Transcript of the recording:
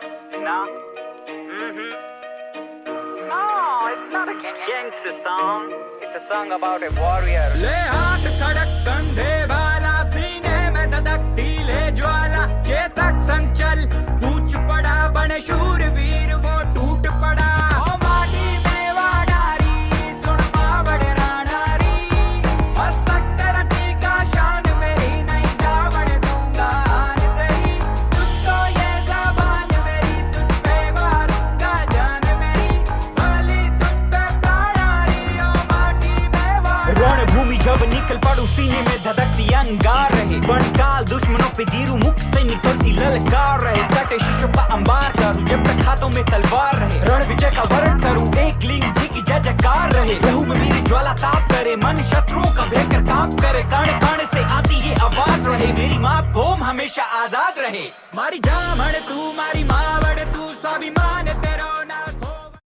No. No, it's not a gangster song. It's a song about a warrior. ले हाथ खड़क कंधे वाला सीने में धधकती ले ज्वाला चेतक संचल कूच पड़ा बन शूरवीर वो टूट पड़ा ओ माटी में वाडारी सुन बावड़ राणारी मस्तक तेरा टीका शान मेरी नहीं जावड़ दूंगा आन तेरी तुझको ये ज़बान मेरी तुझ पे मारूंगा जान मेरी भली तुझ पे प्राणारी ओ माटी में रणभूमि जब निकल पड़ू सीने में धधकती अंगार रहे बनकाल दुश्मनों पे गिरू मुख से निकलती ललकार रहे कटे शीशों का अंबार करूं जब तक हाथों में तलवार रहे रण विजय का वर्ण करूं एक लिंग जी की जय जयकार रहे लहू में मेरी ज्वाला ताप करे मन शत्रुओं का भयंकर कांप करे कण कण से आती ये आवाज रहे मेरी माँ भूम हमेशा आजाद रहे मारी जामण तू मारी